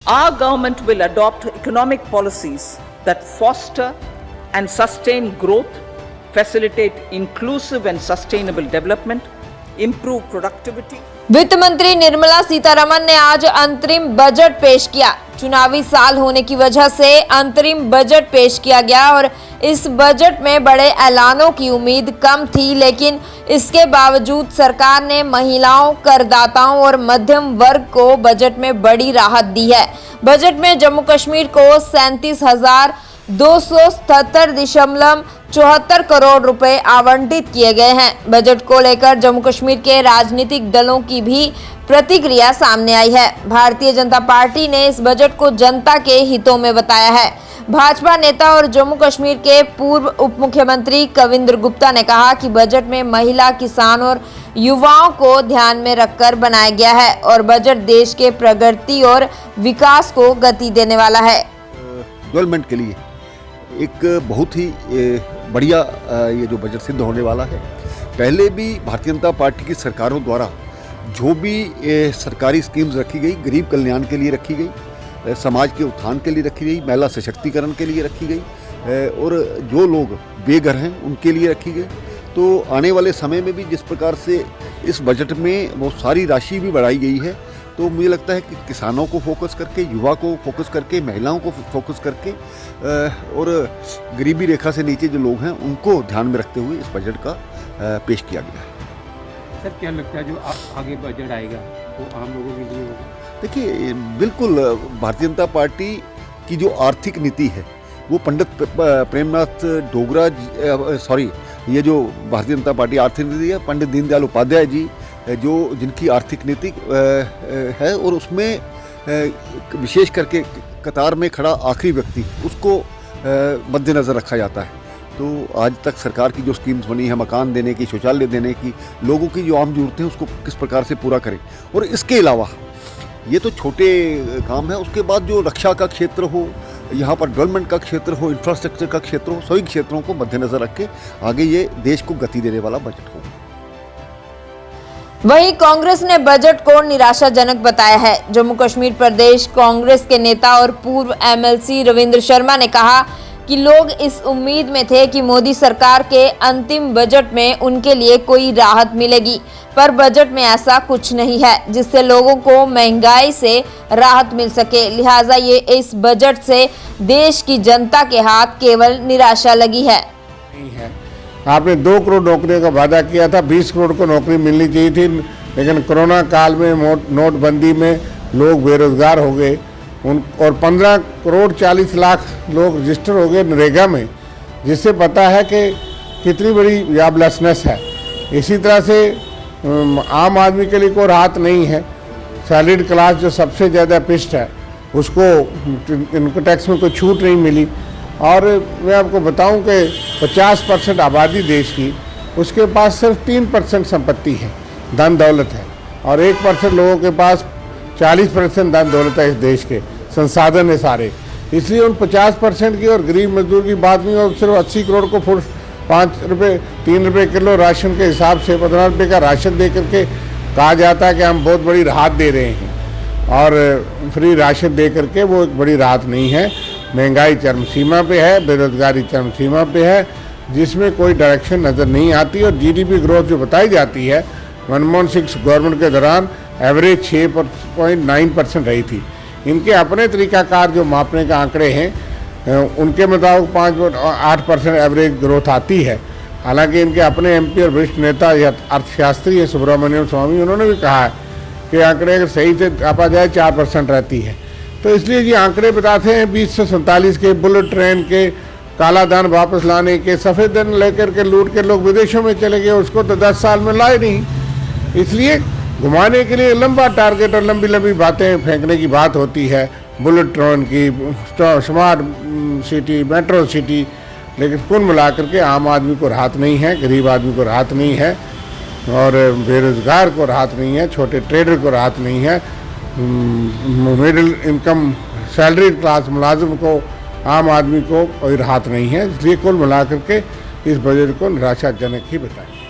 Our government will adopt economic policies that foster and sustain growth, facilitate inclusive and sustainable development, improve productivity. वित्त मंत्री निर्मला सीतारमण ने आज अंतरिम budget पेश किया। चुनावी साल होने की वजह से अंतरिम बजट पेश किया गया और इस बजट में बड़े ऐलानों की उम्मीद कम थी, लेकिन इसके बावजूद सरकार ने महिलाओं, करदाताओं और मध्यम वर्ग को बजट में बड़ी राहत दी है। बजट में जम्मू कश्मीर को 37,277.74 करोड़ रुपए आवंटित किए गए हैं। बजट को लेकर जम्मू कश्मीर के राजनीतिक दलों की भी प्रतिक्रिया सामने आई है। भारतीय जनता पार्टी ने इस बजट को जनता के हितों में बताया है। भाजपा नेता और जम्मू कश्मीर के पूर्व उप मुख्यमंत्री कविंद्र गुप्ता ने कहा कि बजट में महिला, किसान और युवाओं को ध्यान में रखकर बनाया गया है और बजट देश के प्रगति और विकास को गति देने वाला है। डेवलपमेंट के लिए एक बहुत ही बढ़िया ये जो बजट सिद्ध होने वाला है। पहले भी भारतीय जनता पार्टी की सरकारों द्वारा जो भी सरकारी स्कीम्स रखी गई, गरीब कल्याण के लिए रखी गई, समाज के उत्थान के लिए रखी गई, महिला सशक्तिकरण के लिए रखी गई और जो लोग बेघर हैं उनके लिए रखी गई। तो आने वाले समय में भी जिस प्रकार से इस बजट में बहुत सारी राशि भी बढ़ाई गई है, तो मुझे लगता है कि किसानों को फोकस करके, युवा को फोकस करके, महिलाओं को फोकस करके और गरीबी रेखा से नीचे जो लोग हैं उनको ध्यान में रखते हुए इस बजट का पेश किया गया है। सर, क्या लगता है जो आगे बजट आएगा वो आम लोगों के लिए होगा? देखिए, बिल्कुल भारतीय जनता पार्टी की जो आर्थिक नीति है वो पंडित प्रेमनाथ डोगरा ये जो भारतीय जनता पार्टी आर्थिक नीति है, पंडित दीनदयाल उपाध्याय जी जो जिनकी आर्थिक नीति है और उसमें विशेष करके कतार में खड़ा आखिरी व्यक्ति उसको मद्देनज़र रखा जाता है। तो आज तक सरकार की जो स्कीम्स बनी है, मकान देने की, शौचालय देने की, लोगों की जो आम ज़रूरतें हैं उसको किस प्रकार से पूरा करें। और इसके अलावा ये तो छोटे काम है, उसके बाद जो रक्षा का क्षेत्र हो, यहाँ पर डेवलपमेंट का क्षेत्र हो, इंफ्रास्ट्रक्चर का क्षेत्र हो, सभी क्षेत्रों को मद्देनज़र रख के आगे ये देश को गति देने वाला बजट हो। वहीं कांग्रेस ने बजट को निराशाजनक बताया है। जम्मू कश्मीर प्रदेश कांग्रेस के नेता और पूर्व एमएलसी रविंद्र शर्मा ने कहा कि लोग इस उम्मीद में थे कि मोदी सरकार के अंतिम बजट में उनके लिए कोई राहत मिलेगी, पर बजट में ऐसा कुछ नहीं है जिससे लोगों को महंगाई से राहत मिल सके। लिहाजा ये इस बजट से देश की जनता के हाथ केवल निराशा लगी है। आपने 2 करोड़ नौकरियों का वादा किया था, 20 करोड़ को नौकरी मिलनी चाहिए थी, लेकिन कोरोना काल में नोटबंदी में लोग बेरोजगार हो गए और 15 करोड़ 40 लाख लोग रजिस्टर हो गए नरेगा में, जिससे पता है कि कितनी बड़ी जॉबलेसनेस है। इसी तरह से आम आदमी के लिए कोई राहत नहीं है। सैलरीड क्लास जो सबसे ज़्यादा पिष्ट है उसको इनको टैक्स में कोई छूट नहीं मिली। और मैं आपको बताऊं कि 50% आबादी देश की, उसके पास सिर्फ 3% संपत्ति है, धन दौलत है, और 1% लोगों के पास 40% धन दौलत है। इस देश के संसाधन है सारे, इसलिए उन 50% की और गरीब मजदूर की बात नहीं। और सिर्फ 80 करोड़ को 5 रुपये 3 रुपये किलो राशन के हिसाब से 15 रुपये का राशन दे करके कहा जाता है कि हम बहुत बड़ी राहत दे रहे हैं, और फ्री राशन दे करके वो एक बड़ी राहत नहीं है। महंगाई चरम सीमा पे है, बेरोजगारी चरम सीमा पे है, जिसमें कोई डायरेक्शन नज़र नहीं आती। और जीडीपी ग्रोथ जो बताई जाती है मनमोहन सिंह गवर्नमेंट के दौरान एवरेज 6.9% रही थी। इनके अपने तरीकाकार जो मापने के आंकड़े हैं उनके मुताबिक 5.8% एवरेज ग्रोथ आती है। हालांकि इनके अपने एमपी और वरिष्ठ नेता या अर्थशास्त्री है सुब्रमण्यम स्वामी, उन्होंने भी कहा है कि आंकड़े अगर सही से आपा जाए 4% रहती है। तो इसलिए ये आंकड़े बताते हैं 2047 के, बुलेट ट्रेन के, काला धन वापस लाने के, सफ़ेद धन लेकर के लूट के लोग विदेशों में चले गए, उसको तो 10 साल में लाए नहीं। इसलिए घुमाने के लिए लंबा टारगेट और लंबी लंबी बातें फेंकने की बात होती है, बुलेट ट्रेन की, स्मार्ट सिटी, मेट्रो सिटी, लेकिन कुल मिलाकर के आम आदमी को राहत नहीं है, गरीब आदमी को राहत नहीं है, और बेरोजगार को राहत नहीं है, छोटे ट्रेडर को राहत नहीं है, मिडिल इनकम सैलरी क्लास मुलाजिम को, आम आदमी को कोई राहत नहीं है। इसलिए कुल मिलाकर के इस बजट को निराशाजनक ही बताएं।